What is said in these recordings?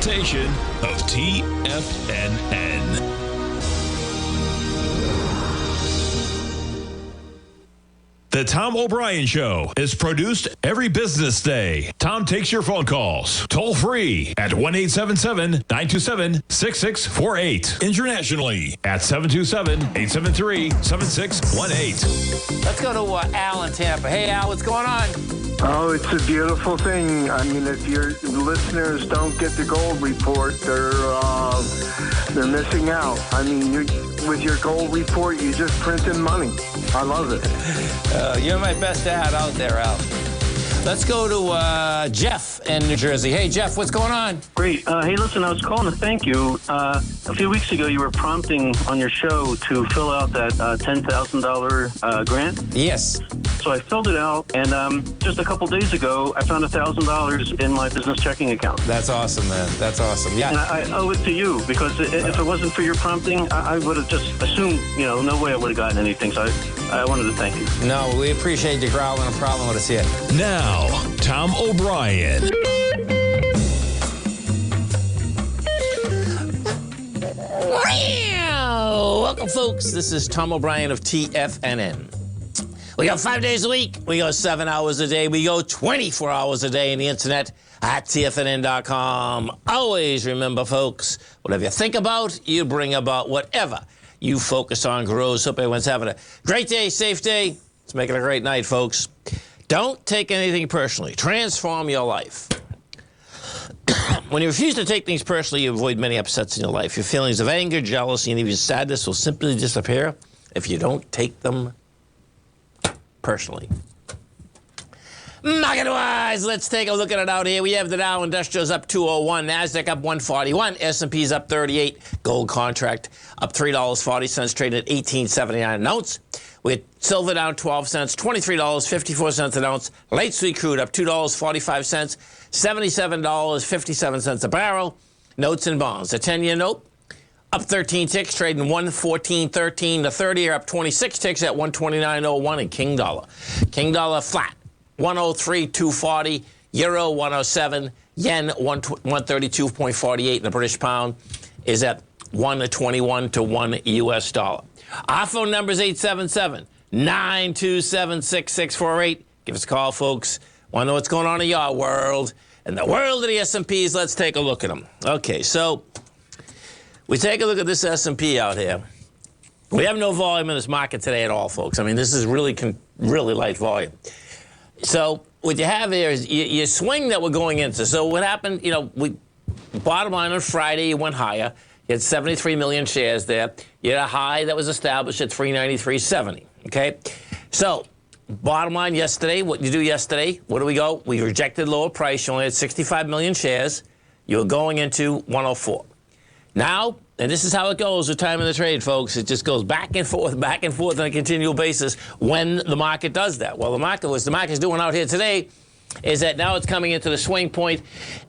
presentation of TFNN. The Tom O'Brien Show is produced every business day. Tom takes your phone calls toll free at 1-877-927-6648. Internationally at 727-873-7618. Let's go to Al in Tampa. Hey, Al, what's going on? Oh, it's a beautiful thing. I mean, if your listeners don't get the gold report, they're missing out. I mean, with your gold report, you're just printing money. I love it. You're my best ad out there, Al. Let's go to Jeff in New Jersey. Hey, Jeff, what's going on? Great. Hey, listen, I was calling to thank you. A few weeks ago, you were prompting on your show to fill out that $10,000 grant. Yes. So I filled it out, and just a couple days ago, I found $1,000 in my business checking account. That's awesome, man. That's awesome. Yeah. And I owe it to you, because if it wasn't for your prompting, I would have just assumed, no way I would have gotten anything. So I wanted to thank you. No, we appreciate you growling a problem with us here. Now, Tom O'Brien. Welcome, folks. This is Tom O'Brien of TFNN. We go 5 days a week. We go 7 hours a day. We go 24 hours a day on the internet at TFNN.com. Always remember, folks, whatever you think about, you bring about. Whatever you focus on grows. Hope everyone's having a great day, safe day. Let's make it a great night, folks. Don't take anything personally. Transform your life. When you refuse to take things personally, you avoid many upsets in your life. Your feelings of anger, jealousy, and even sadness will simply disappear if you don't take them personally. Market-wise, let's take a look at it out here. We have the Dow Industrials up 201, NASDAQ up 141, S&P's up 38, gold contract up $3.40, traded at $18.79 an ounce. We had silver down 12 cents, $23.54 an ounce. Light sweet crude up $2.45, $77.57 a barrel. Notes and bonds. The 10-year note up 13 ticks, trading 114.13. The 30-year up 26 ticks at 129.01. And King dollar. King dollar flat, 103.240. Euro 107. Yen 132.48. And the British pound is at 121 to 1 U.S. dollar. Our phone number is 877-927-6648. Give us a call, folks. Want to know what's going on in your world? In the world of the S&Ps, let's take a look at them. Okay, so we take a look at this S&P out here. We have no volume in this market today at all, folks. I mean, this is really light volume. So what you have here is your swing that we're going into. So what happened, we bottom line on Friday, you went higher. You had 73 million shares there. You had a high that was established at 393.70, okay? So bottom line yesterday, what you do yesterday, where do we go? We rejected lower price. You only had 65 million shares. You were going into 104. Now, and this is how it goes with time in the trade, folks. It just goes back and forth on a continual basis when the market does that. Well, the market's doing out here today is that now it's coming into the swing point,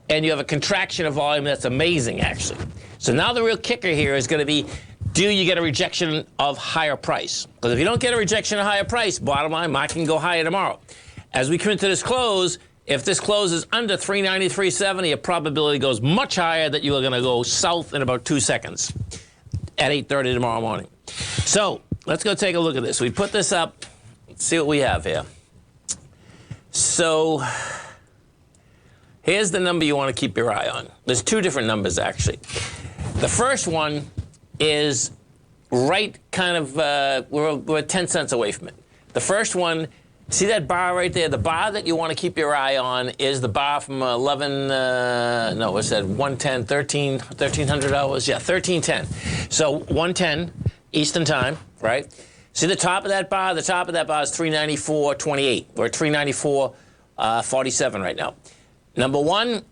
and you have a contraction of volume that's amazing, actually. So now the real kicker here is going to be, do you get a rejection of higher price? Because if you don't get a rejection of higher price, bottom line, market can go higher tomorrow. As we come into this close, if this closes under 393.70, a probability goes much higher that you are going to go south in about 2 seconds at 8:30 tomorrow morning. So let's go take a look at this. We put this up. Let's see what we have here. So here's the number you want to keep your eye on. There's two different numbers, actually. The first one is right kind of, we're 10 cents away from it. The first one, see that bar right there? The bar that you want to keep your eye on is the bar from 110, 1300 hours? Yeah, 1310. So 110 Eastern time, right? See the top of that bar? The top of that bar is 394.28. We're at 394.47 right now. Number one,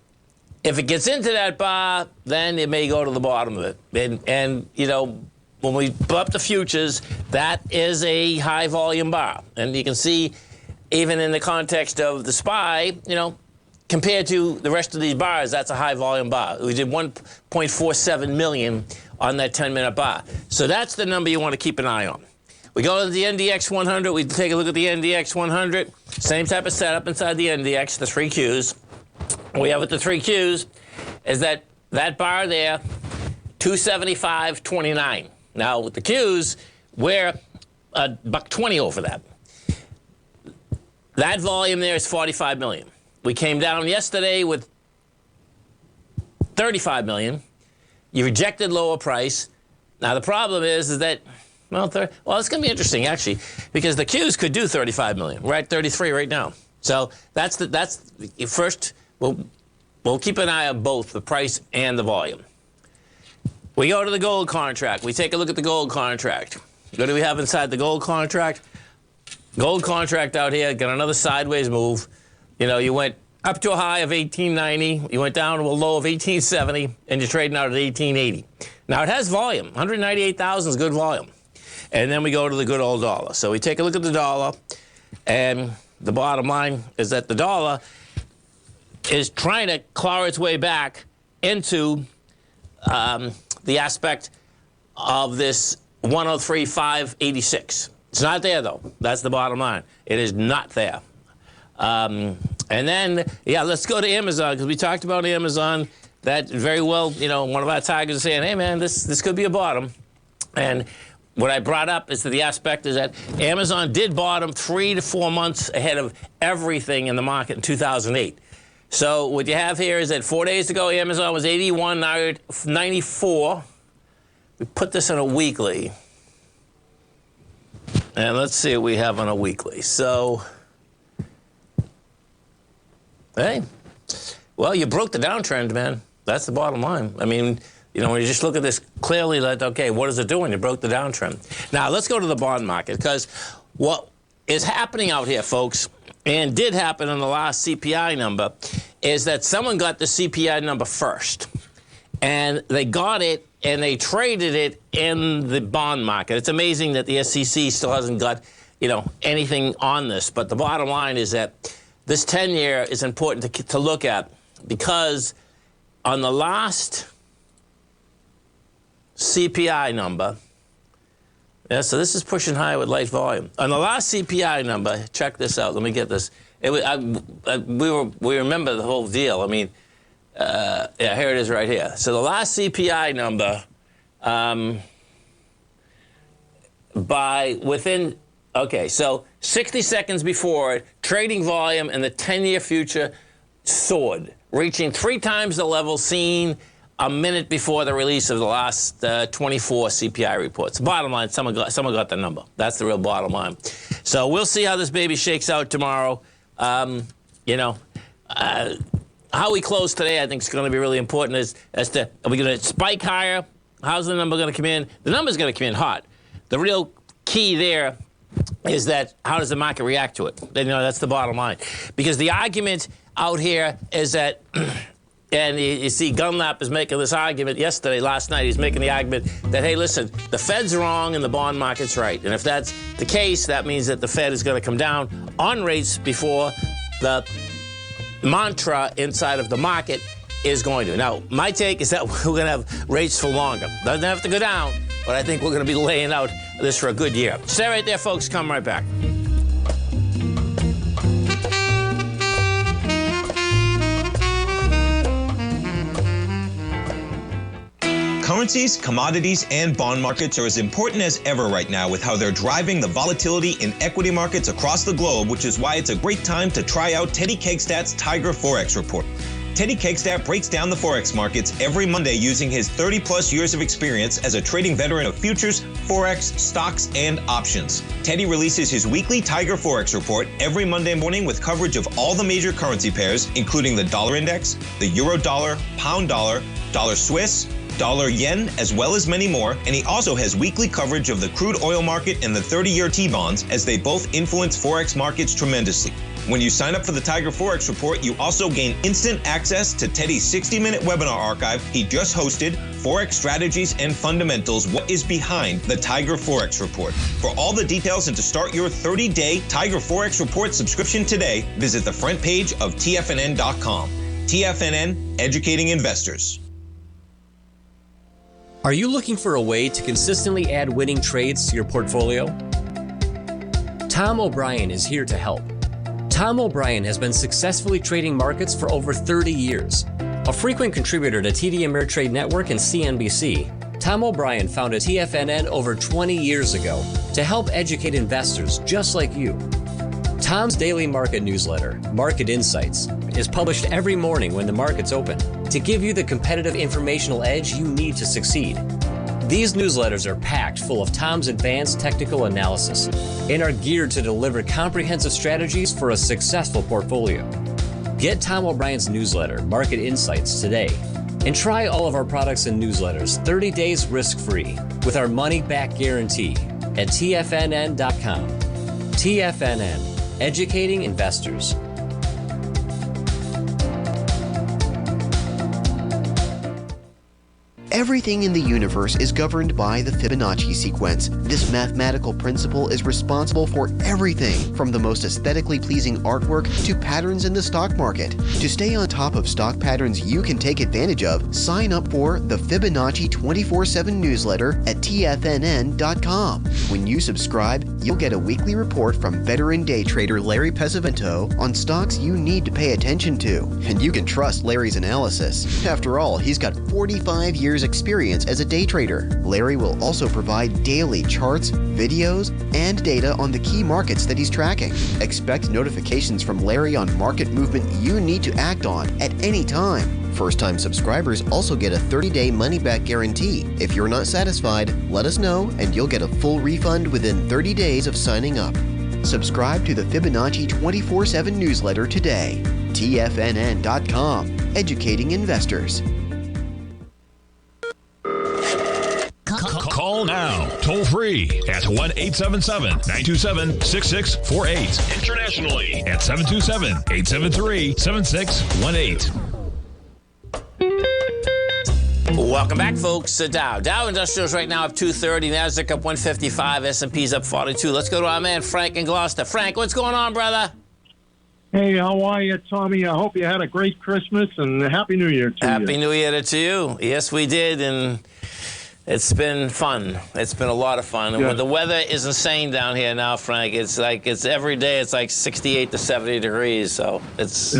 if it gets into that bar, then it may go to the bottom of it. And when we put up the futures, that is a high volume bar. And you can see, even in the context of the SPY, compared to the rest of these bars, that's a high volume bar. We did 1.47 million on that 10-minute bar. So that's the number you want to keep an eye on. We go to the NDX 100. We take a look at the NDX 100. Same type of setup inside the NDX, the three Qs. We have with the three Qs is that that bar there, 275.29. Now with the Qs, we're $1.20 over that. That volume there is 45 million. We came down yesterday with 35 million. You rejected lower price. Now the problem is that, well, it's going to be interesting actually, because the Qs could do 35 million. We're at 33 right now. So that's first. We'll keep an eye on both the price and the volume. We go to the gold contract. We take a look at the gold contract. What do we have inside the gold contract? Gold contract out here got another sideways move. You know, you went up to a high of 1890, you went down to a low of 1870, and you're trading out at 1880. Now it has volume. 198,000 is good volume. And then we go to the good old dollar. So we take a look at the dollar, and the bottom line is that the dollar is trying to claw its way back into the aspect of this 103.586. It's not there, though. That's the bottom line. It is not there. And then, yeah, let's go to Amazon, because we talked about Amazon. That very well, you know, one of our tigers is saying, hey, man, this could be a bottom. And what I brought up is that the aspect is that Amazon did bottom 3 to 4 months ahead of everything in the market in 2008. So what you have here is that 4 days ago, Amazon was 81, now you're at 94. We put this in a weekly. And let's see what we have on a weekly. So, hey, well, you broke the downtrend, man. That's the bottom line. I mean, you know, when you just look at this clearly, like, okay, what is it doing? You broke the downtrend. Now, let's go to the bond market, because what is happening out here, folks, and did happen in the last CPI number, is that someone got the CPI number first. And they got it, and they traded it in the bond market. It's amazing that the SEC still hasn't got, you know, anything on this. But the bottom line is that this 10-year is important to look at, because on the last CPI number, yeah, so this is pushing higher with light volume. On the last CPI number, check this out. Let me get this. We remember the whole deal. I mean, yeah, here it is right here. So the last CPI number, okay, so 60 seconds before it, trading volume in the 10-year future soared, reaching 3 times the level seen a minute before the release of the last 24 CPI reports. Bottom line, someone got the number. That's the real bottom line. So we'll see how this baby shakes out tomorrow. You know, how we close today, I think, is going to be really important. As to, are we going to spike higher? How's the number going to come in? The number's going to come in hot. The real key there is that how does the market react to it? You know, that's the bottom line. Because the argument out here is that, and you see Gunlap is making this argument last night, he's making the argument that, hey, listen, the Fed's wrong and the bond market's right. And if that's the case, that means that the Fed is going to come down on rates before the mantra inside of the market is going to. Now, my take is that we're going to have rates for longer. Doesn't have to go down, but I think we're going to be laying out this for a good year. Stay right there, folks. Come right back. Currencies, commodities, and bond markets are as important as ever right now with how they're driving the volatility in equity markets across the globe, which is why it's a great time to try out Teddy Kegstad's Tiger Forex Report. Teddy Kegstad breaks down the Forex markets every Monday using his 30-plus years of experience as a trading veteran of futures, Forex, stocks, and options. Teddy releases his weekly Tiger Forex Report every Monday morning with coverage of all the major currency pairs, including the dollar index, the euro dollar, pound dollar, dollar Swiss, dollar yen, as well as many more, and he also has weekly coverage of the crude oil market and the 30-year T-bonds, as they both influence Forex markets tremendously. When you sign up for the Tiger Forex Report, you also gain instant access to Teddy's 60-minute webinar archive he just hosted, Forex Strategies and Fundamentals, What is Behind the Tiger Forex Report. For all the details and to start your 30-day Tiger Forex Report subscription today, visit the front page of TFNN.com. TFNN, educating investors. Are you looking for a way to consistently add winning trades to your portfolio? Tom O'Brien is here to help. Tom O'Brien has been successfully trading markets for over 30 years. A frequent contributor to TD Ameritrade Network and CNBC, Tom O'Brien founded TFNN over 20 years ago to help educate investors just like you. Tom's daily market newsletter, Market Insights, is published every morning when the market's open to give you the competitive informational edge you need to succeed. These newsletters are packed full of Tom's advanced technical analysis and are geared to deliver comprehensive strategies for a successful portfolio. Get Tom O'Brien's newsletter, Market Insights, today and try all of our products and newsletters 30 days risk-free with our money-back guarantee at TFNN.com. TFNN, educating investors. Everything in the universe is governed by the Fibonacci sequence. This mathematical principle is responsible for everything from the most aesthetically pleasing artwork to patterns in the stock market. To stay on top of stock patterns you can take advantage of, sign up for the Fibonacci 24/7 newsletter at TFNN.com. When you subscribe, you'll get a weekly report from veteran day trader Larry Pesavento on stocks you need to pay attention to. And you can trust Larry's analysis. After all, he's got 45 years experience as a day trader. Larry will also provide daily charts, videos, and data on the key markets that he's tracking. Expect notifications from Larry on market movement you need to act on at any time. First-time subscribers also get a 30-day money-back guarantee. If you're not satisfied, let us know and you'll get a full refund within 30 days of signing up. Subscribe to the Fibonacci 24/7 newsletter today. TFNN.com, educating investors. Call now, toll free at 1-877-927-6648. Internationally at 727-873-7618. Welcome back, folks. Dow Industrials right now up 230, Nasdaq up 155, S&P's up 42. Let's go to our man Frank in Gloucester. Frank, what's going on, brother? Hey, how are you, Tommy? I hope you had a great Christmas and Happy New Year to you. Happy New Year to you. Yes, we did, and it's been fun. It's been a lot of fun. And when the weather is insane down here now, Frank, it's every day it's like 68 to 70 degrees. So it's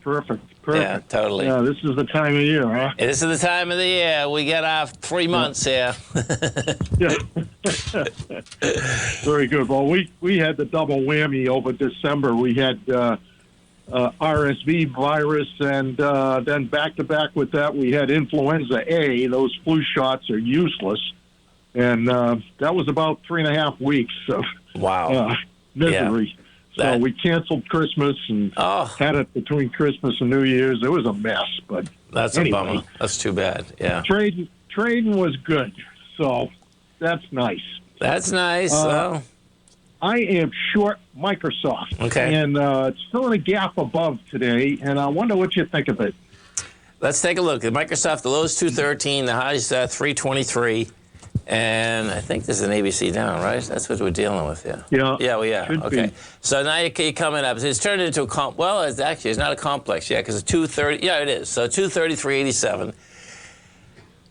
perfect. Yeah, totally. Yeah, this is the time of year, huh? This is the time of the year. We get our 3 months here. Yeah. Very good. Well, we had the double whammy over December. We had RSV virus, and then back-to-back with that, we had influenza A. Those flu shots are useless. And that was about 3.5 weeks of misery. Yeah. So we canceled Christmas and had it between Christmas and New Year's. It was a mess, but that's anyway, a bummer. That's too bad. Yeah. Trading was good, so that's nice. That's nice. I am short Microsoft. Okay. And it's filling a gap above today, and I wonder what you think of it. Let's take a look. At Microsoft, the low's 213, the high's 323. And I think there's an ABC down, right? That's what we're dealing with here. Yeah. Okay. So now you're coming up. It's turned into a it's not a complex yet because it's 230. Yeah, it is. So 233.87.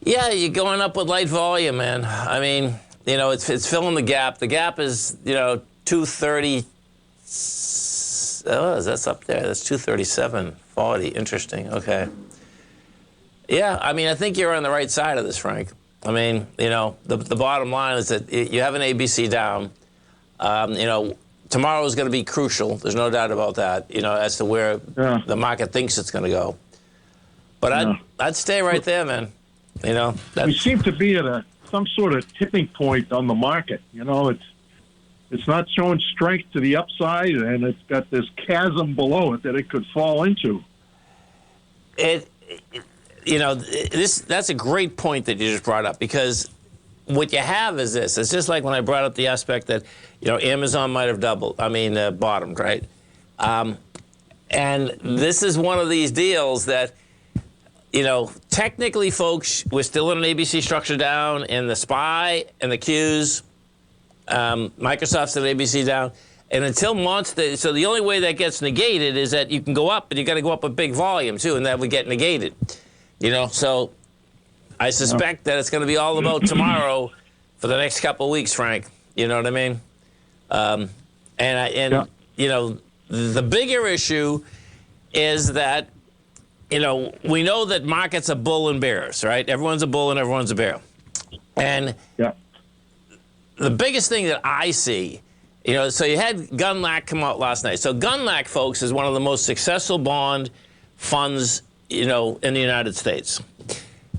Yeah, you're going up with light volume, man. I mean, it's filling the gap. The gap is, 230. Oh, that's up there. That's 237.40. Interesting. Okay. Yeah, I mean, I think you're on the right side of this, Frank. I mean, the bottom line is that you have an ABC down. Tomorrow is going to be crucial. There's no doubt about that, as to where the market thinks it's going to go. But I'd stay right there, man. We seem to be at some sort of tipping point on the market. It's not showing strength to the upside, and it's got this chasm below it that it could fall into. That's a great point that you just brought up, because what you have is this. It's just like when I brought up the aspect that, Amazon might have bottomed, right? And this is one of these deals that, technically, folks, we're still in an ABC structure down, and the SPY and the Qs, Microsoft's at ABC down. And until so the only way that gets negated is that you can go up, but you got to go up with big volume, too, and that would get negated. So I suspect that it's going to be all about tomorrow for the next couple of weeks, Frank. You know what I mean? The bigger issue is that we know that markets are bull and bears, right? Everyone's a bull and everyone's a bear. And the biggest thing that I see, so you had Gunlack come out last night. So Gunlack, folks, is one of the most successful bond funds, in the United States.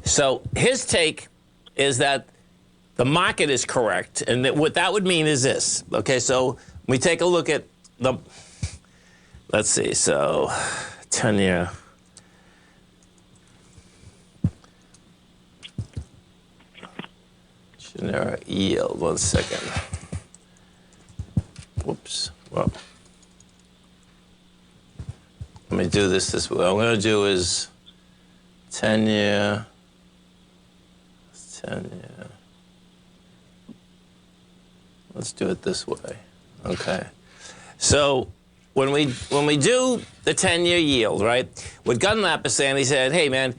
So his take is that the market is correct. And that what that would mean is this. Okay, so we take a look at let's see, so 10-year. Generic yield, 1 second. Whoops. Well, let me do this way. What I'm going to do is 10-year. 10-year. Let's do it this way. Okay. So when we do the 10-year yield, right? What Gunlap is saying, he said, hey, man,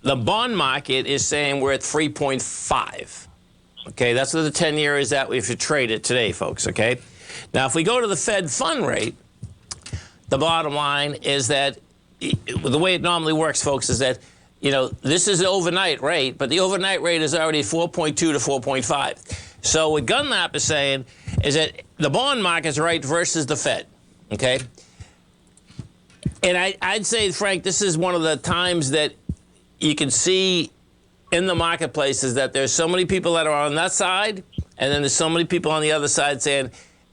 the bond market is saying we're at 3.5. Okay, that's what the 10-year is at if you trade it today, folks, okay? Now, if we go to the Fed fund rate, the bottom line is that the way it normally works, folks, is that, this is the overnight rate, but the overnight rate is already 4.2 to 4.5. So what Gunlap is saying is that the bond market's right versus the Fed, okay? And I'd say, Frank, this is one of the times that you can see in the marketplace is that there's so many people that are on that side, and then there's so many people on the other side saying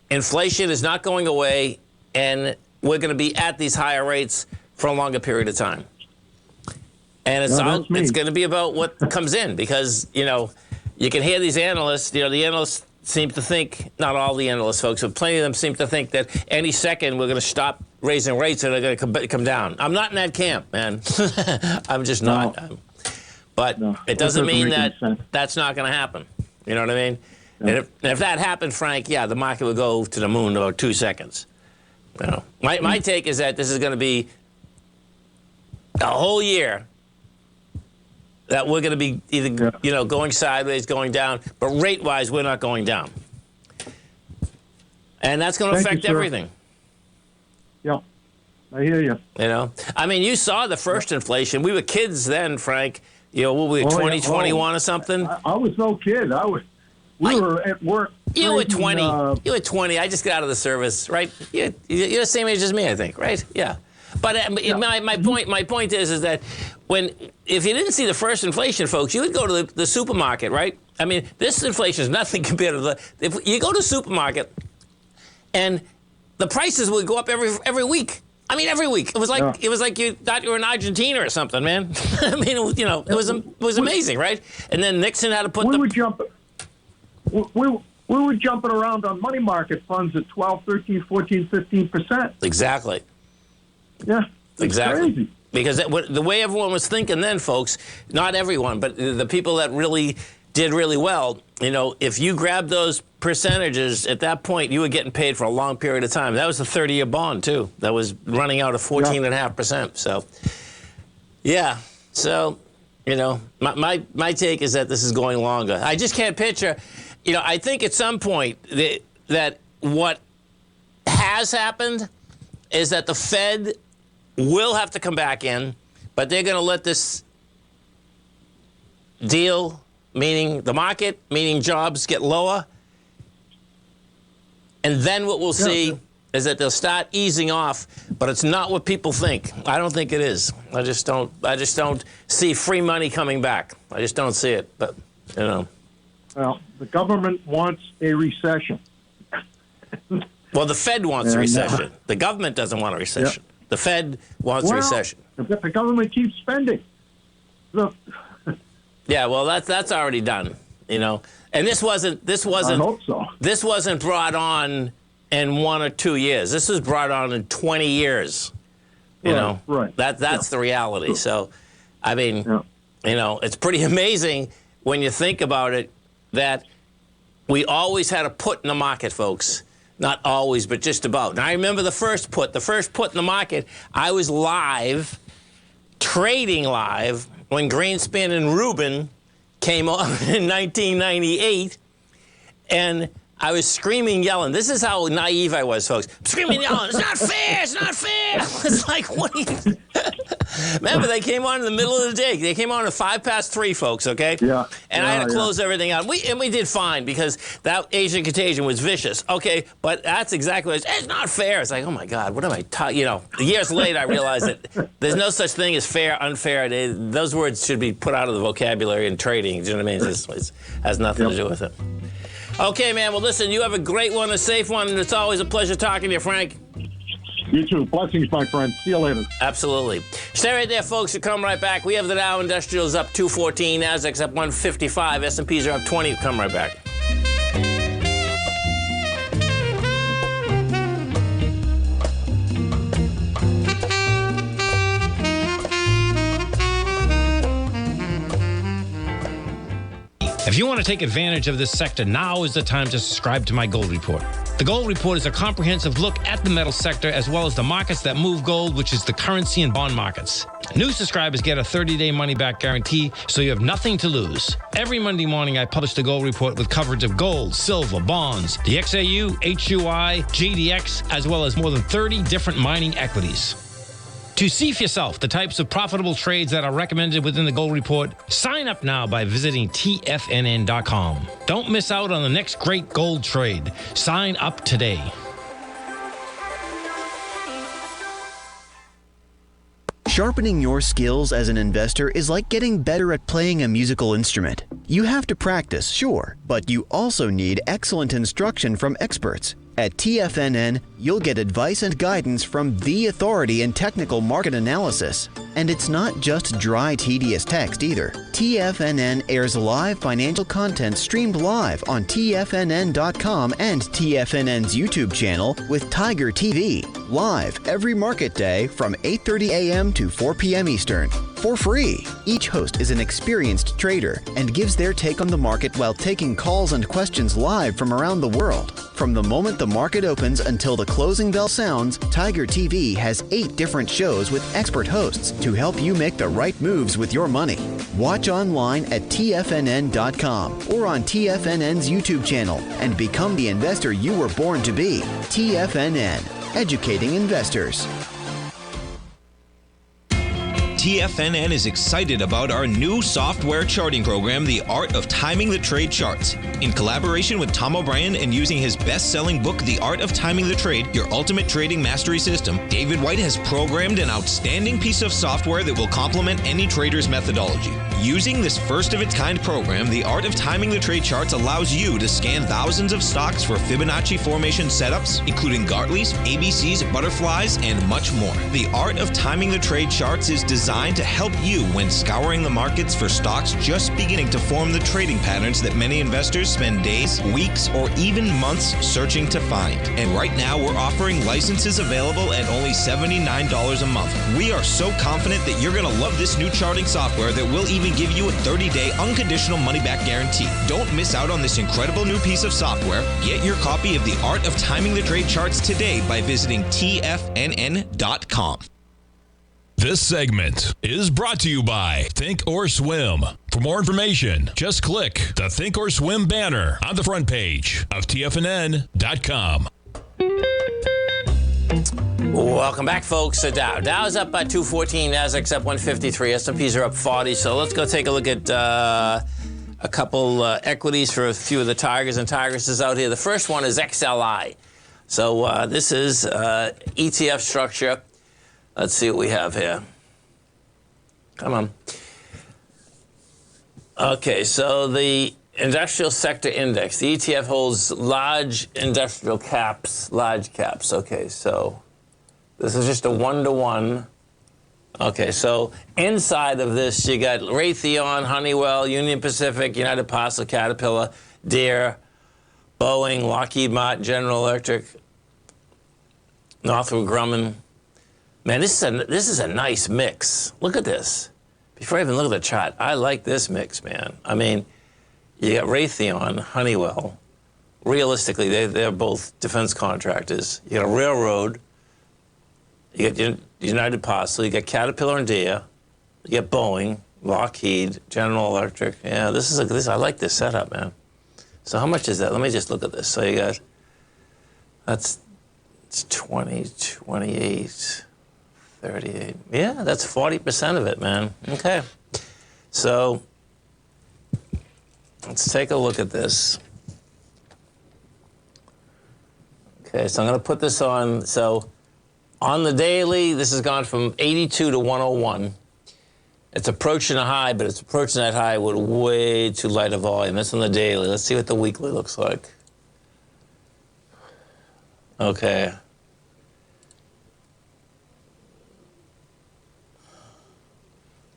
inflation is not going away, and we're going to be at these higher rates for a longer period of time. And it's going to be about what comes in because, you can hear these analysts, the analysts seem to think, not all the analysts, folks, but plenty of them seem to think that any second we're going to stop raising rates and they're going to come down. I'm not in that camp, man. I'm just not. But it doesn't mean that that's not going to happen. You know what I mean? No. And if that happened, Frank, the market would go to the moon in about 2 seconds. My take is that this is going to be a whole year that we're going to be either, going sideways, going down, but rate-wise, we're not going down. And that's going to affect everything. Yeah, I hear you. You saw the first inflation. We were kids then, Frank. What were we, 2021 or something? I was no kid. We were at work. You were 20. You were 20. I just got out of the service, right? You're the same age as me, I think, right? Yeah. But my point is that if you didn't see the first inflation, folks, you would go to the supermarket, right? This inflation is nothing compared to if you go to the supermarket and the prices would go up every week. Every week. It was like you thought you were in Argentina or something, man. It was amazing, right? And then Nixon had to put we were jumping around on money market funds at 12, 13, 14, 15%. Exactly. Yeah. Exactly. Crazy. Because the way everyone was thinking then, folks, not everyone, but the people that really did really well, if you grabbed those percentages at that point, you were getting paid for a long period of time. That was a 30-year bond, too. That was running out at 14.5%. So, yeah. So, my take is that this is going longer. I just can't picture, I think at some point that what has happened is that the Fed will have to come back in, but they're going to let this deal, meaning the market, meaning jobs, get lower. And then what we'll see is that they'll start easing off, but it's not what people think. I don't think it is. I just don't see free money coming back. I just don't see it, but, Well, the government wants a recession. Well, the Fed wants a recession. The government doesn't want a recession. The Fed wants a recession. But the government keeps spending. Yeah, well, that's already done, And this wasn't. I hope so. This wasn't brought on in 1 or 2 years. This was brought on in 20 years. Right. That's the reality. So, it's pretty amazing when you think about it that we always had a put in the market, folks. Not always, but just about. And I remember the first put in the market, I was live, trading live, when Greenspan and Rubin came on in 1998, and I was screaming, yelling. This is how naive I was, folks. Screaming, yelling, it's not fair, it's not fair. It's like, what are you... Remember, they came on in the middle of the day. They came on at 3:05, folks, okay? Yeah. And I had to close everything out. We did fine because that Asian contagion was vicious, okay? But that's exactly what it's not fair. It's like, oh, my God, what am I talking? You know, years later, I realized that there's no such thing as fair, unfair. Those words should be put out of the vocabulary in trading. Do you know what I mean? It has nothing to do with it. Okay, man. Well, listen, you have a great one, a safe one, and it's always a pleasure talking to you, Frank. You too. Blessings, my friend. See you later. Absolutely. Stay right there, folks. We'll come right back. We have the Dow Industrials up 214, Nasdaq's up 155, S&Ps are up 20. We'll come right back. If you want to take advantage of this sector, now is the time to subscribe to my Gold Report. The Gold Report is a comprehensive look at the metal sector as well as the markets that move gold, which is the currency and bond markets. New subscribers get a 30-day money-back guarantee, so you have nothing to lose. Every Monday morning, I publish the Gold Report with coverage of gold, silver, bonds, the XAU, HUI, GDX, as well as more than 30 different mining equities. To see for yourself the types of profitable trades that are recommended within the Gold Report, sign up now by visiting TFNN.com. Don't miss out on the next great gold trade. Sign up today. Sharpening your skills as an investor is like getting better at playing a musical instrument. You have to practice, sure, but you also need excellent instruction from experts. At TFNN, you'll get advice and guidance from the authority in technical market analysis. And it's not just dry, tedious text either. TFNN airs live financial content streamed live on TFNN.com and TFNN's YouTube channel with Tiger TV, live every market day from 8:30 a.m. to 4 p.m. Eastern. For free. Each host is an experienced trader and gives their take on the market while taking calls and questions live from around the world. From the moment the market opens until the closing bell sounds, Tiger TV has 8 different shows with expert hosts to help you make the right moves with your money. Watch online at TFNN.com or on TFNN's YouTube channel and become the investor you were born to be. TFNN, educating investors. TFNN is excited about our new software charting program, The Art of Timing the Trade Charts. In collaboration with Tom O'Brien and using his best-selling book, The Art of Timing the Trade, Your Ultimate Trading Mastery System, David White has programmed an outstanding piece of software that will complement any trader's methodology. Using this first-of-its-kind program, The Art of Timing the Trade Charts allows you to scan thousands of stocks for Fibonacci formation setups, including Gartley's, ABCs, butterflies, and much more. The Art of Timing the Trade Charts is designed to help you when scouring the markets for stocks just beginning to form the trading patterns that many investors spend days, weeks, or even months searching to find. And right now, we're offering licenses available at only $79 a month. We are so confident that you're going to love this new charting software that will even give you a 30-day unconditional money-back guarantee. Don't miss out on this incredible new piece of software. Get your copy of The Art of Timing the Trade Charts today by visiting TFNN.com. This segment is brought to you by Thinkorswim. For more information, just click the Thinkorswim banner on the front page of TFNN.com. Welcome back, folks. So Dow's up by 214, Nasdaq's up 153, S&Ps are up 40. So let's go take a look at a couple equities for a few of the Tigers and Tigresses out here. The first one is XLI. So this is ETF structure. Let's see what we have here. Come on. Okay, so the industrial sector index, the ETF holds large industrial caps, large caps. Okay, so this is just a 1-to-1. Okay, so inside of this, you got Raytheon, Honeywell, Union Pacific, United Parcel, Caterpillar, Deere, Boeing, Lockheed Martin, General Electric, Northrop Grumman. Man, this is a nice mix. Look at this. Before I even look at the chart, I like this mix, man. I mean, you got Raytheon, Honeywell. Realistically, they're both defense contractors. You got a railroad. You got United Parcel. You got Caterpillar and Deere. You got Boeing, Lockheed, General Electric. Yeah, I like this setup, man. So how much is that? Let me just look at this. So you got, it's 20, 28, 38. Yeah, that's 40% of it, man. Okay. So let's take a look at this. Okay, so I'm going to put this on. So on the daily, this has gone from 82 to 101. It's approaching a high, but it's approaching that high with way too light a volume. That's on the daily. Let's see what the weekly looks like. Okay.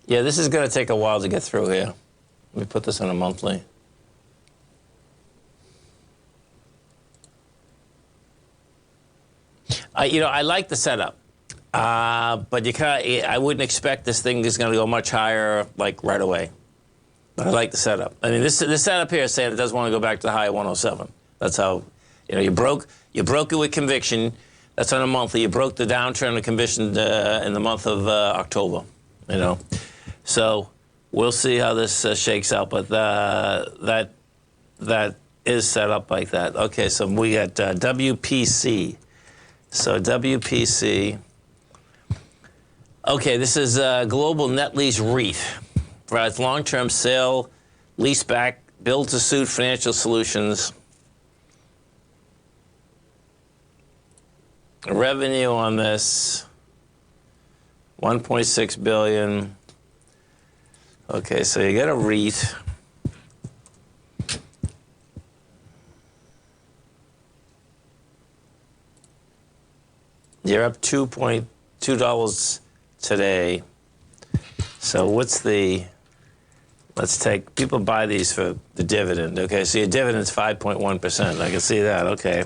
Yeah, this is going to take a while to get through here. Let me put this on a monthly. I like the setup, but I wouldn't expect this thing is going to go much higher, like right away. But I like the setup. I mean, this setup here is saying it doesn't want to go back to the high of 107. That's how, you broke it with conviction. That's on a monthly. You broke the downtrend of conviction in the month of October. So we'll see how this shakes out. But that is set up like that. Okay, so we got WPC. So WPC, okay, this is Global Net Lease REIT, right? It's long-term sale, leaseback, build-to-suit financial solutions. Revenue on this, $1.6 billion. Okay, so you get a REIT. You're up $2.2 today. So let's take, people buy these for the dividend, okay? So your dividend's 5.1%. I can see that, okay.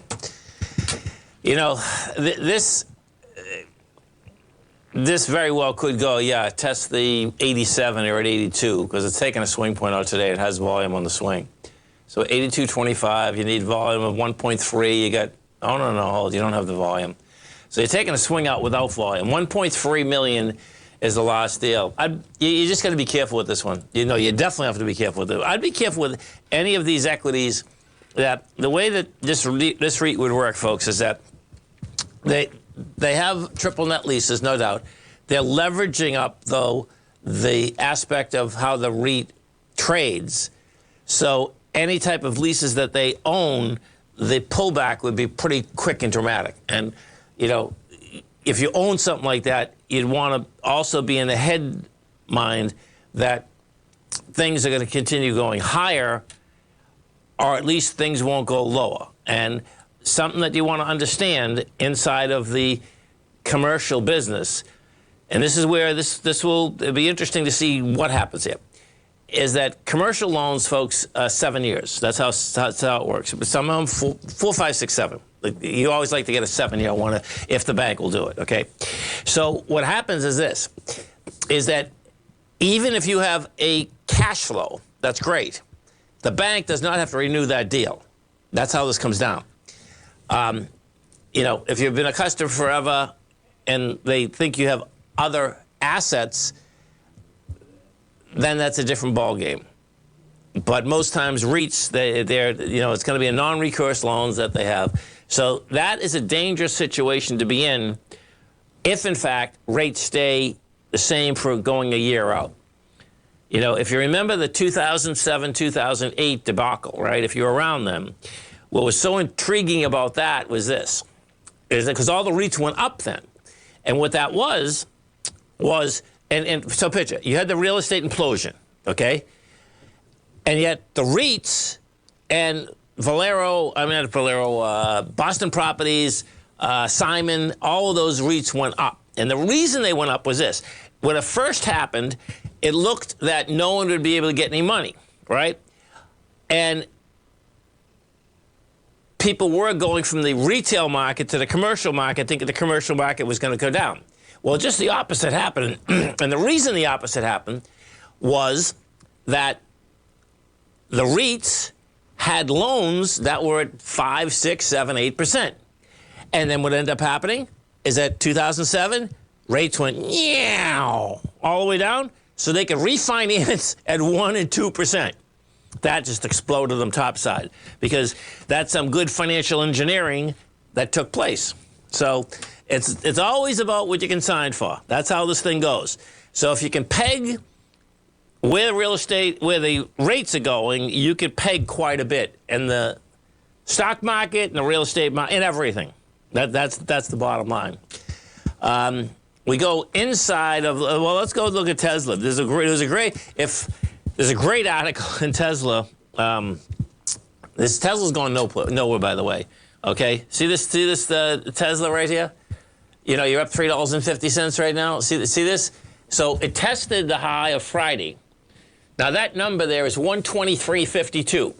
This very well could go, test the 87 or at 82, because it's taking a swing point out today. It has volume on the swing. So 82.25, you need volume of 1.3. You got, hold, you don't have the volume. So you're taking a swing out without volume. 1.3 million is the last deal. You just got to be careful with this one. You definitely have to be careful with it. I'd be careful with any of these equities. That the way that this REIT would work, folks, is that they have triple net leases, no doubt. They're leveraging up, though, the aspect of how the REIT trades. So any type of leases that they own, the pullback would be pretty quick and dramatic. And if you own something like that, you'd want to also be in the head mind that things are going to continue going higher, or at least things won't go lower. And something that you want to understand inside of the commercial business, and this is where this will be interesting to see what happens here, is that commercial loans, folks, 7 years. That's how it works. But some of them 4, 5, 6, 7. You always like to get a 7-year one if the bank will do it, okay? So what happens is this, is that even if you have a cash flow, that's great. The bank does not have to renew that deal. That's how this comes down. If you've been a customer forever and they think you have other assets, then that's a different ballgame. But most times REITs, it's going to be a non-recourse loans that they have. So that is a dangerous situation to be in if, in fact, rates stay the same for going a year out. If you remember the 2007, 2008 debacle, right, if you're around them, what was so intriguing about that was this, is that because all the REITs went up then. And what that was, and so picture, you had the real estate implosion, okay? And yet the REITs and Boston Properties, Simon, all of those REITs went up. And the reason they went up was this. When it first happened, it looked that no one would be able to get any money, right? And people were going from the retail market to the commercial market, thinking the commercial market was going to go down. Well, just the opposite happened. And the reason the opposite happened was that the REITs had loans that were at 5, 6, 7, 8%. And then what ended up happening is that 2007, rates went all the way down so they could refinance at 1 and 2%. That just exploded them topside because that's some good financial engineering that took place. So It's always about what you can sign for. That's how this thing goes. So if you can peg where the rates are going, you can peg quite a bit in the stock market and the real estate market and everything. That's the bottom line. We go inside of, well, let's go look at Tesla. There's a great article in Tesla. Tesla's going nowhere, by the way. Okay, see this Tesla right here? You know, you're up $3.50 right now. See this? So it tested the high of Friday. Now that number there is 123.52.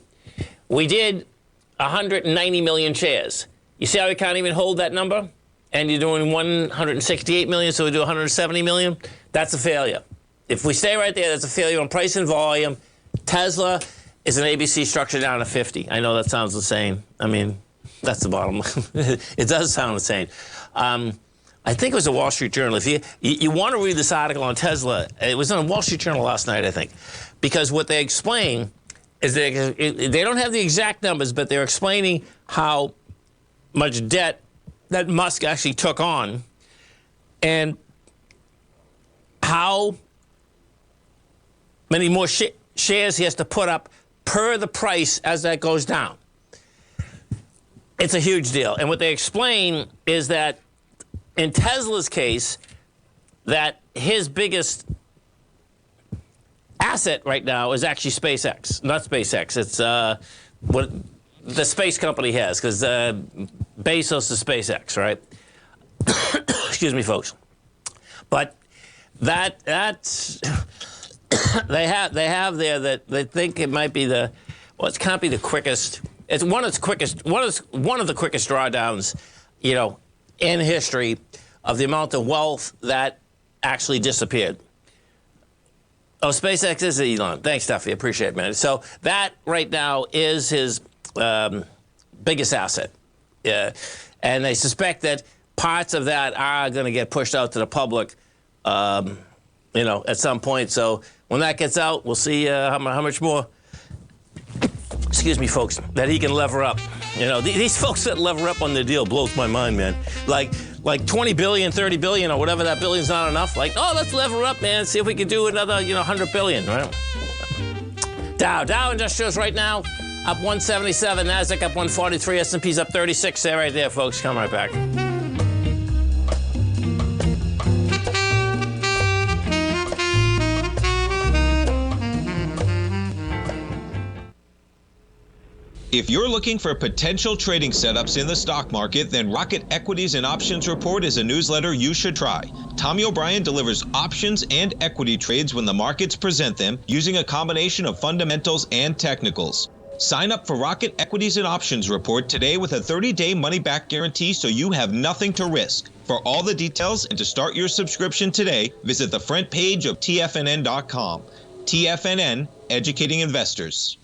We did 190 million shares. You see how we can't even hold that number? And you're doing 168 million, so we do 170 million? That's a failure. If we stay right there, that's a failure on price and volume. Tesla is an ABC structure down to 50. I know that sounds insane. I mean, that's the bottom line. It does sound insane. I think it was a Wall Street Journal. If you want to read this article on Tesla, it was on a Wall Street Journal last night, I think, because what they explain is they don't have the exact numbers, but they're explaining how much debt that Musk actually took on and how many more shares he has to put up per the price as that goes down. It's a huge deal. And what they explain is that in Tesla's case, that his biggest asset right now is actually SpaceX. Not SpaceX. It's what the space company has, because Basil is SpaceX, right? Excuse me, folks. But that's they have there that they think it might be it can't be the quickest. It's one of the quickest drawdowns, you know, in history of the amount of wealth that actually disappeared. Oh, SpaceX is Elon. Thanks, Duffy. Appreciate it, man. So that right now is his biggest asset. And they suspect that parts of that are going to get pushed out to the public, you know, at some point. So when that gets out, we'll see how much more, excuse me, folks, that he can lever up. You know, these folks that lever up on their deal blows my mind, man. Like 20 billion, 30 billion, or whatever that billion's not enough. Like, oh, let's lever up, man. See if we can do another, 100 billion, right? Dow Industrials right now up 177, NASDAQ up 143, S&P's up 36. There, right there, folks. Come right back. If you're looking for potential trading setups in the stock market, then Rocket Equities and Options Report is a newsletter you should try. Tommy O'Brien delivers options and equity trades when the markets present them, using a combination of fundamentals and technicals. Sign up for Rocket Equities and Options Report today with a 30-day money-back guarantee, so you have nothing to risk. For all the details and to start your subscription today, visit the front page of TFNN.com. TFNN, educating investors.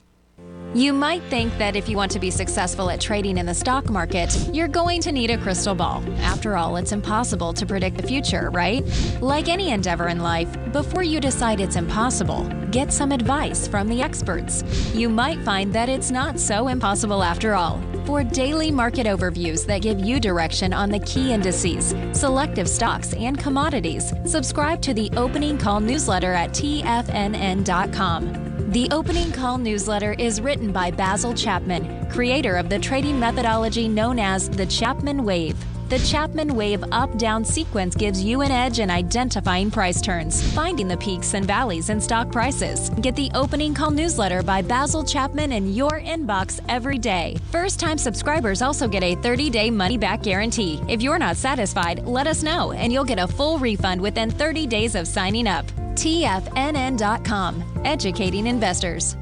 You might think that if you want to be successful at trading in the stock market, you're going to need a crystal ball. After all, it's impossible to predict the future, right? Like any endeavor in life, before you decide it's impossible, get some advice from the experts. You might find that it's not so impossible after all. For daily market overviews that give you direction on the key indices, selective stocks, and commodities, subscribe to the Opening Call newsletter at TFNN.com. The Opening Call newsletter is written by Basil Chapman, creator of the trading methodology known as the Chapman Wave. The Chapman Wave up-down sequence gives you an edge in identifying price turns, finding the peaks and valleys in stock prices. Get the Opening Call newsletter by Basil Chapman in your inbox every day. First-time subscribers also get a 30-day money-back guarantee. If you're not satisfied, let us know, and you'll get a full refund within 30 days of signing up. TFNN.com, educating investors.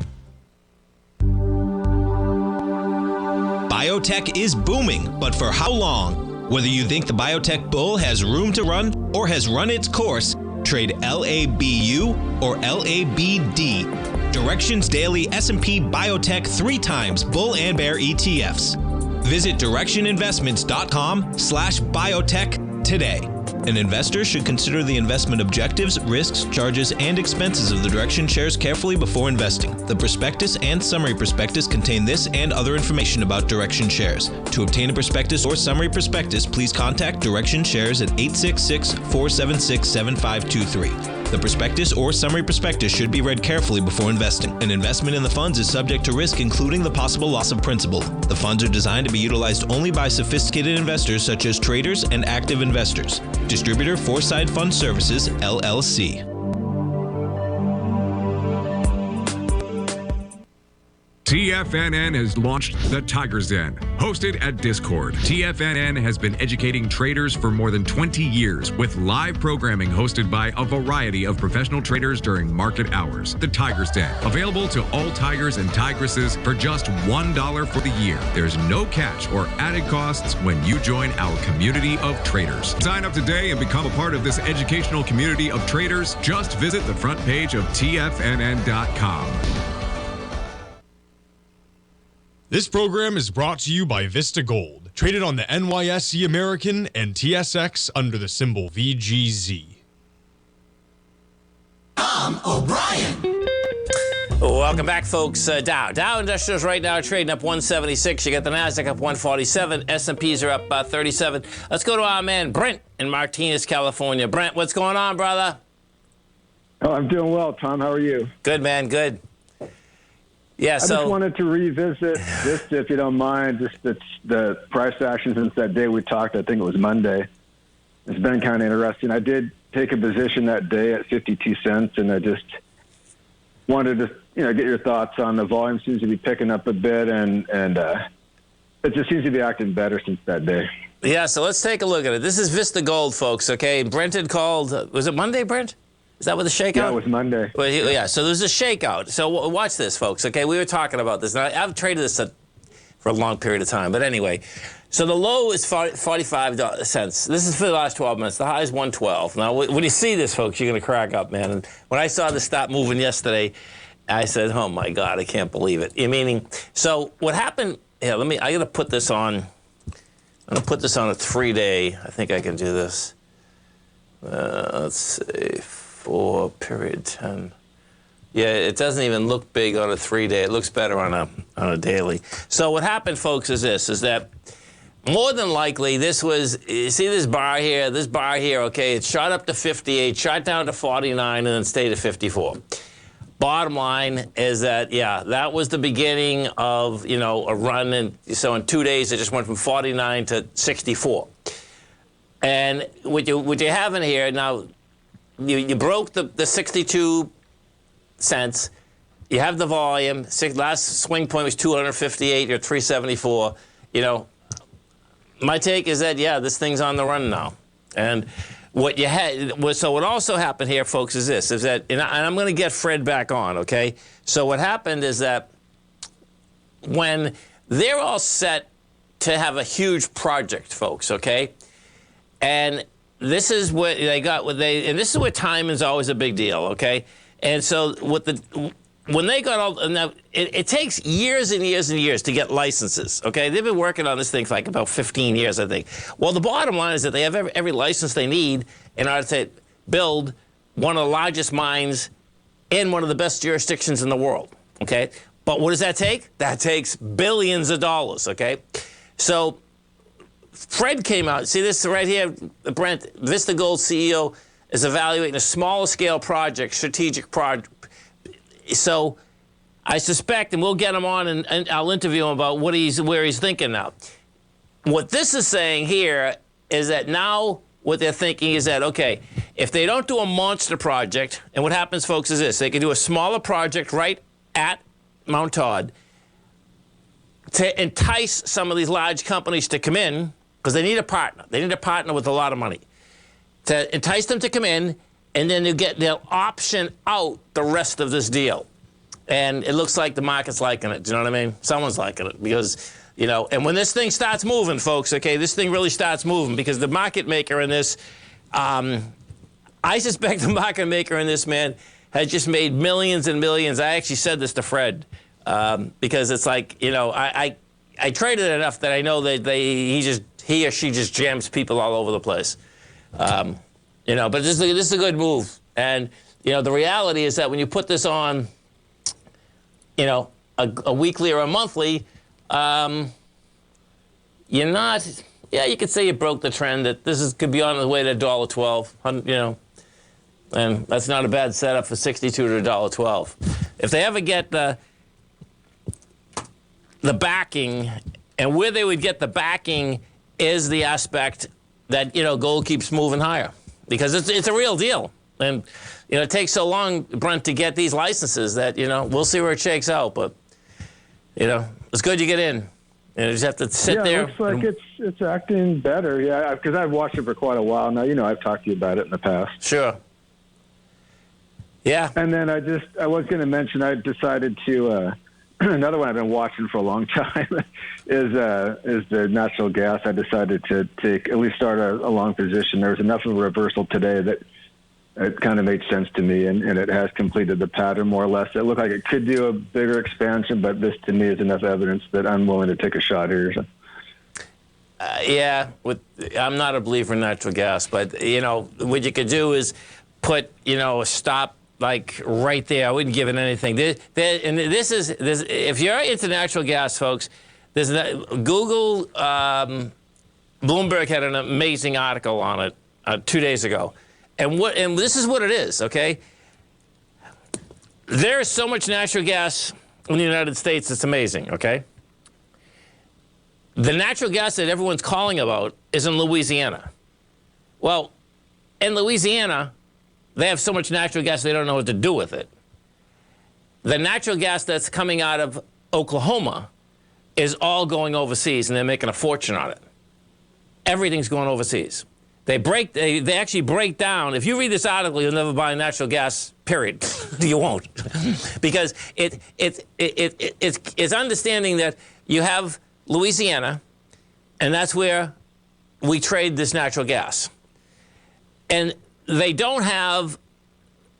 Biotech is booming, but for how long? Whether you think the biotech bull has room to run or has run its course, trade LABU or LABD. Directions Daily S&P Biotech 3 times bull and bear ETFs. Visit directioninvestments.com/biotech today. An investor should consider the investment objectives, risks, charges, and expenses of the Direction shares carefully before investing. The prospectus and summary prospectus contain this and other information about Direction shares. To obtain a prospectus or summary prospectus, please contact Direction Shares at 866-476-7523. The prospectus or summary prospectus should be read carefully before investing. An investment in the funds is subject to risk, including the possible loss of principal. The funds are designed to be utilized only by sophisticated investors such as traders and active investors. Distributor Foreside Fund Services, LLC. TFNN has launched the Tiger's Den. Hosted at Discord, TFNN has been educating traders for more than 20 years with live programming hosted by a variety of professional traders during market hours. The Tiger's Den, available to all tigers and tigresses for just $1 for the year. There's no catch or added costs when you join our community of traders. Sign up today and become a part of this educational community of traders. Just visit the front page of TFNN.com. This program is brought to you by Vista Gold, traded on the NYSE American and TSX under the symbol VGZ. Tom O'Brien. Welcome back, folks. Dow Industrials right now are trading up 176. You got the Nasdaq up 147. S&Ps are up 37. Let's go to our man Brent in Martinez, California. Brent, what's going on, brother? Oh, I'm doing well, Tom. How are you? Good, man. Good. Yeah, I just wanted to revisit this, if you don't mind, just the price action since that day we talked. I think it was Monday. It's been kind of interesting. I did take a position that day at 52 cents, and I just wanted to, get your thoughts on the volume. Seems to be picking up a bit, and it just seems to be acting better since that day. Yeah, so let's take a look at it. This is Vista Gold, folks, okay? Brent had called, was it Monday, Brent? Is that what the shakeout? Yeah, it was Monday. Well, yeah, so there's a shakeout. So watch this, folks, okay? We were talking about this. Now, I've traded this for a long period of time. But anyway, so the low is 45 cents. This is for the last 12 minutes. The high is 112. Now, when you see this, folks, you're going to crack up, man. And when I saw this stop moving yesterday, I said, oh, my God, I can't believe it. Meaning, so what happened, I got to put this on. I'm going to put this on a 3-day. I think I can do this. Let's see. 4.10. Yeah, it doesn't even look big on a 3-day. It looks better on a daily. So what happened, folks, is that more than likely this was, you see this bar here, okay, it shot up to 58, shot down to 49, and then stayed at 54. Bottom line is that, yeah, that was the beginning of, a run. And so in 2 days, it just went from 49 to 64. And what you have in here now, you broke the 62 cents. You have the volume. Last swing point was 258. You're 374. My take is that, yeah, this thing's on the run now. And what also happened here, folks, is this, and I'm going to get Fred back on, okay? So what happened is that when they're all set to have a huge project, folks, okay? And this is what they got. And this is where time is always a big deal, okay? And so when they got all, now it takes years and years and years to get licenses, okay? They've been working on this thing for like about 15 years, I think. Well, the bottom line is that they have every license they need in order to build one of the largest mines in one of the best jurisdictions in the world, okay? But what does that take? That takes billions of dollars, okay? So Fred came out. See this right here, Brent, Vista Gold CEO is evaluating a smaller scale project, strategic project. So I suspect, and we'll get him on and I'll interview him about where he's thinking now. What this is saying here is that now what they're thinking is that, okay, if they don't do a monster project, and what happens, folks, is this. They can do a smaller project right at Mount Todd to entice some of these large companies to come in, because they need a partner. They need a partner with a lot of money to entice them to come in, and then they'll option out the rest of this deal. And it looks like the market's liking it. Do you know what I mean? Someone's liking it because, and when this thing starts moving, folks, okay, this thing really starts moving because the market maker in this, I suspect the market maker in this, man, has just made millions and millions. I actually said this to Fred because it's like, I traded enough that I know that he or she just jams people all over the place. You know, but this is a good move. And, you know, the reality is that when you put this on, you know, a weekly or a monthly, you're not, yeah, you could say you broke the trend, that could be on the way to $1.12, you know, and that's not a bad setup for 62 to $1.12. If they ever get the backing, and where they would get the backing is the aspect that, you know, gold keeps moving higher, because it's a real deal. And, you know, it takes so long, Brent, to get these licenses that, you know, we'll see where it shakes out. But, you know, it's good you get in. And you just have to sit there. Yeah, it looks like it's acting better. Yeah, because I've watched it for quite a while now. You know, I've talked to you about it in the past. Sure. Yeah. And then I was going to mention, I decided to, another one I've been watching for a long time is the natural gas. I decided to at least start a long position. There was enough of a reversal today that it kind of made sense to me, and it has completed the pattern more or less. It looked like it could do a bigger expansion, but this to me is enough evidence that I'm willing to take a shot here. So. Yeah, I'm not a believer in natural gas, but, you know, what you could do is put, you know, a stop like right there. I wouldn't give it anything. If you're into natural gas, folks, Google, Bloomberg had an amazing article on it 2 days ago. And this is what it is, okay? There is so much natural gas in the United States, it's amazing, okay? The natural gas that everyone's calling about is in Louisiana. Well, in Louisiana, they have so much natural gas they don't know what to do with it. The natural gas that's coming out of Oklahoma is all going overseas, and they're making a fortune on it. Everything's going overseas. They actually break down. If you read this article, you'll never buy natural gas, period. You won't. Because it's understanding that you have Louisiana, and that's where we trade this natural gas. And they don't have,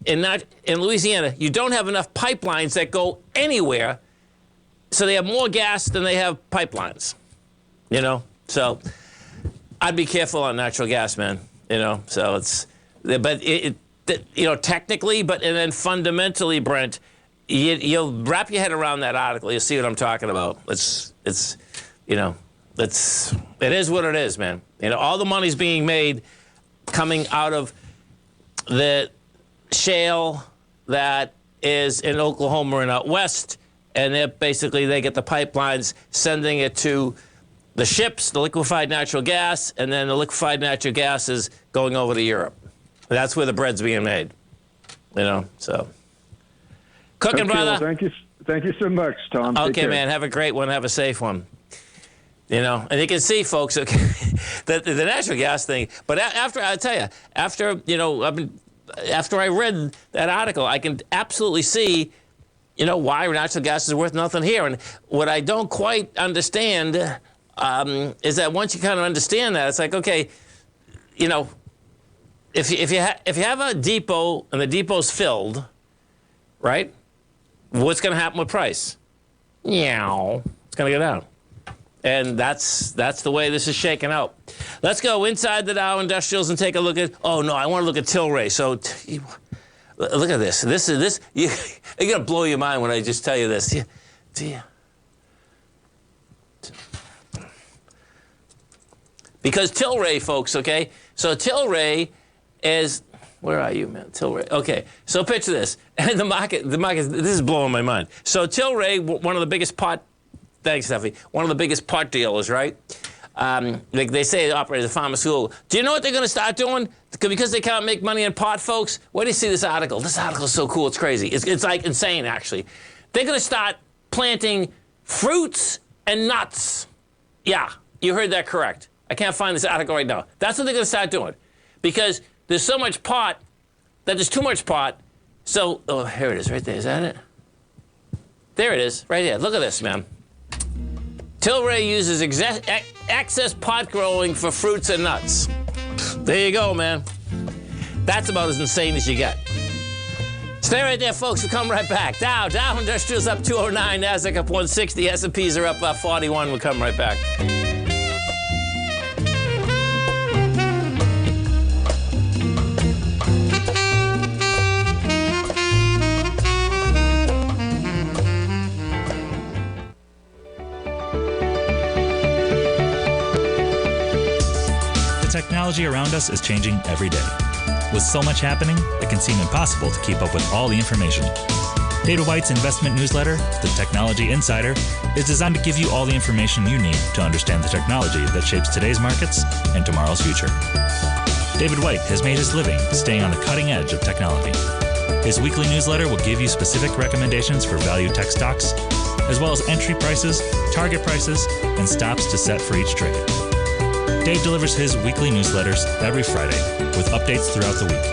in Louisiana, you don't have enough pipelines that go anywhere, so they have more gas than they have pipelines, you know? So I'd be careful on natural gas, man, you know? So but you know, technically, and then fundamentally, Brent, you'll wrap your head around that article, you'll see what I'm talking about. You know, it is what it is, man. You know, all the money's being made coming out of the shale that is in Oklahoma and out west, and they get the pipelines sending it to the ships, the liquefied natural gas, and then the liquefied natural gas is going over to Europe. That's where the bread's being made, you know, so. Cooking, brother. Well, thank you so much, Tom. Okay, man, have a great one, have a safe one. You know, and you can see, folks, okay, the natural gas thing. But after I read that article, I can absolutely see, you know, why natural gas is worth nothing here. And what I don't quite understand is that once you kind of understand that, it's like, okay, you know, if you have a depot and the depot's filled, right? What's going to happen with price? Meow. It's going to go down. And that's the way this is shaking out. Let's go inside the Dow Industrials and take a look at. Oh no, I want to look at Tilray. So look at this. You're gonna blow your mind when I just tell you this. Because Tilray, folks. Okay, so Tilray is. Where are you, man? Tilray. Okay, so picture this. And the market. This is blowing my mind. So Tilray, one of the biggest pot. Thanks, Steffi. One of the biggest pot dealers, right? They say they operate as a pharmaceutical. Do you know what they're going to start doing? Because they can't make money in pot, folks? Where do you see this article? This article is so cool, it's crazy. It's like insane, actually. They're going to start planting fruits and nuts. Yeah, you heard that correct. I can't find this article right now. That's what they're going to start doing. Because there's so much pot that there's too much pot. So, oh, here it is right there. Is that it? There it is, right there. Look at this, man. Tilray uses excess pot growing for fruits and nuts. There you go, man. That's about as insane as you get. Stay right there, folks. We'll come right back. Dow Industrials up 209, Nasdaq up 160, S&Ps are up 41. We'll come right back. technology around us is changing every day. With so much happening, it can seem impossible to keep up with all the information. David White's investment newsletter, The Technology Insider, is designed to give you all the information you need to understand the technology that shapes today's markets and tomorrow's future. David White has made his living staying on the cutting edge of technology. His weekly newsletter will give you specific recommendations for value tech stocks, as well as entry prices, target prices, and stops to set for each trade. Dave delivers his weekly newsletters every Friday with updates throughout the week.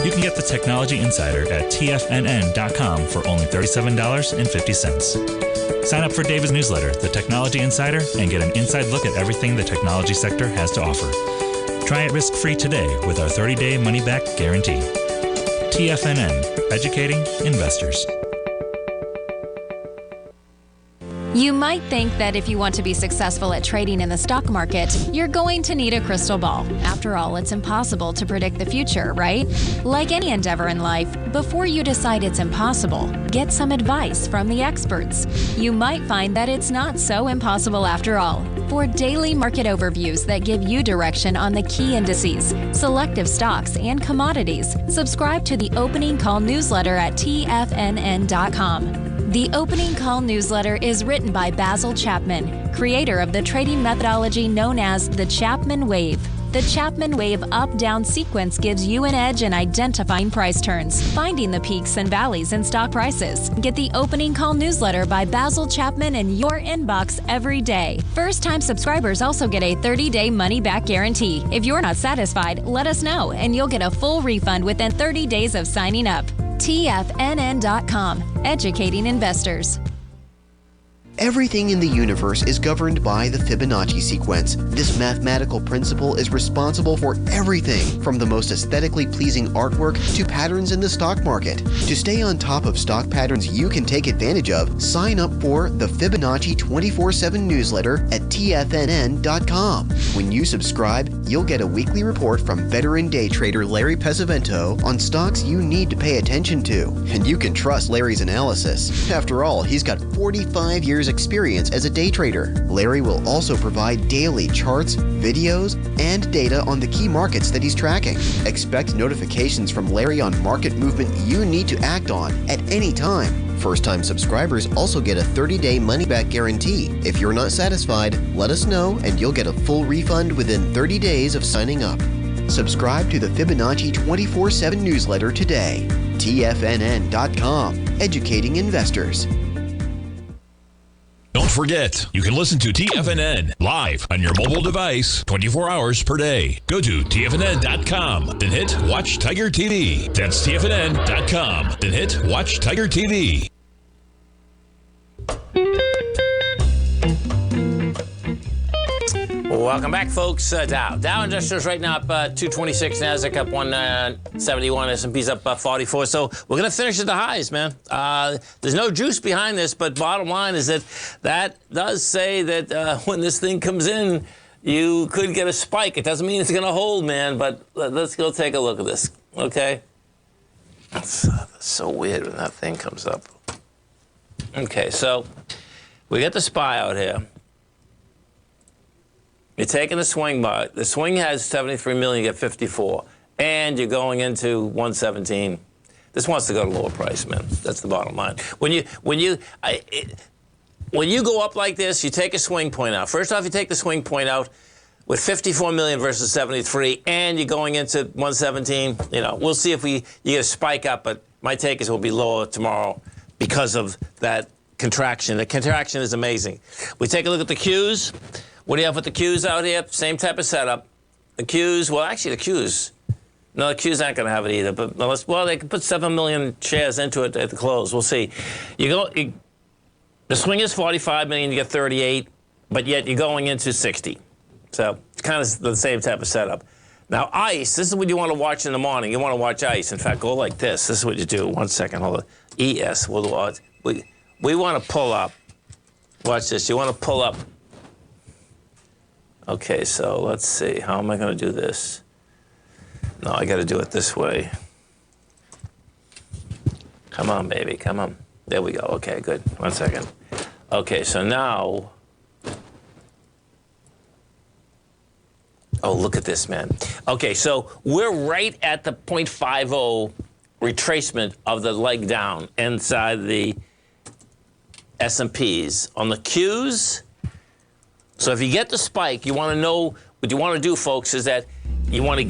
You can get the Technology Insider at TFNN.com for only $37.50. Sign up for David's newsletter, The Technology Insider, and get an inside look at everything the technology sector has to offer. Try it risk-free today with our 30-day money-back guarantee. TFNN, educating investors. You might think that if you want to be successful at trading in the stock market, you're going to need a crystal ball. After all, it's impossible to predict the future, right? Like any endeavor in life, before you decide it's impossible, get some advice from the experts. You might find that it's not so impossible after all. For daily market overviews that give you direction on the key indices, selective stocks, and commodities, subscribe to the Opening Call newsletter at TFNN.com. The Opening Call newsletter is written by Basil Chapman, creator of the trading methodology known as the Chapman Wave. The Chapman Wave up-down sequence gives you an edge in identifying price turns, finding the peaks and valleys in stock prices. Get the Opening Call newsletter by Basil Chapman in your inbox every day. First-time subscribers also get a 30-day money-back guarantee. If you're not satisfied, let us know, and you'll get a full refund within 30 days of signing up. TFNN.com, educating investors. Everything in the universe is governed by the Fibonacci sequence. This mathematical principle is responsible for everything from the most aesthetically pleasing artwork to patterns in the stock market. To stay on top of stock patterns you can take advantage of, sign up for the Fibonacci 24/7 newsletter at TFNN.com. When you subscribe, you'll get a weekly report from veteran day trader Larry Pesavento on stocks you need to pay attention to. And you can trust Larry's analysis. After all, he's got 45 years experience as a day trader. Larry will also provide daily charts, videos, and data on the key markets that he's tracking. Expect notifications from Larry on market movement you need to act on at any time. First-time subscribers also get a 30-day money-back guarantee. If you're not satisfied, let us know and you'll get a full refund within 30 days of signing up. Subscribe to the Fibonacci 24/7 newsletter today. TFNN.com, educating investors. Don't forget, you can listen to TFNN live on your mobile device 24 hours per day. Go to TFNN.com, then hit Watch Tiger TV. That's TFNN.com, then hit Watch Tiger TV. Welcome back, folks. Dow Industrials right now up 226, Nasdaq up 171, S&P's up 44. So we're going to finish at the highs, man. There's no juice behind this, but bottom line is that does say that when this thing comes in, you could get a spike. It doesn't mean it's going to hold, man, but let's go take a look at this, okay? That's so weird when that thing comes up. Okay, so we got the SPY out here. You're taking the swing buy. The swing has 73 million, you get 54. And you're going into 117. This wants to go to lower price, man. That's the bottom line. When you go up like this, you take a swing point out. First off, you take the swing point out with 54 million versus 73, and you're going into 117. You know, we'll see if you get a spike up, but my take is it will be lower tomorrow because of that contraction. The contraction is amazing. We take a look at the Qs. What do you have with the Qs out here? Same type of setup. The Qs, well, actually, the Qs aren't going to have it either. But they can put 7 million shares into it at the close. We'll see. The swing is 45 million, you get 38, but yet you're going into 60. So it's kind of the same type of setup. Now, ICE, this is what you want to watch in the morning. You want to watch ICE. In fact, go like this. This is what you do. 1 second, hold on. ES, we want to pull up. Watch this. You want to pull up. Okay, so let's see. How am I going to do this? No, I got to do it this way. Come on, baby. Come on. There we go. Okay, good. 1 second. Okay, so now Oh, look at this, man. Okay, so we're right at the 0.50 retracement of the leg down inside the S&Ps. On the Qs, so if you get the spike, you want to know, what you want to do, folks, is that you want to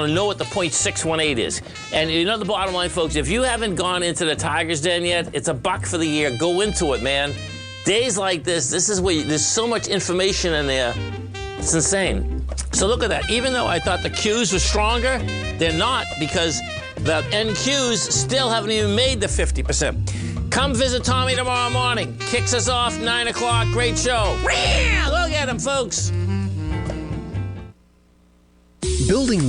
know what the 0.618 is. And you know the bottom line, folks, if you haven't gone into the Tiger's Den yet, it's $1 for the year. Go into it, man. Days like this is where there's so much information in there. It's insane. So look at that. Even though I thought the Qs were stronger, they're not, because the NQs still haven't even made the 50%. Come visit Tommy tomorrow morning. Kicks us off 9 o'clock. Great show. Look at him, folks. Building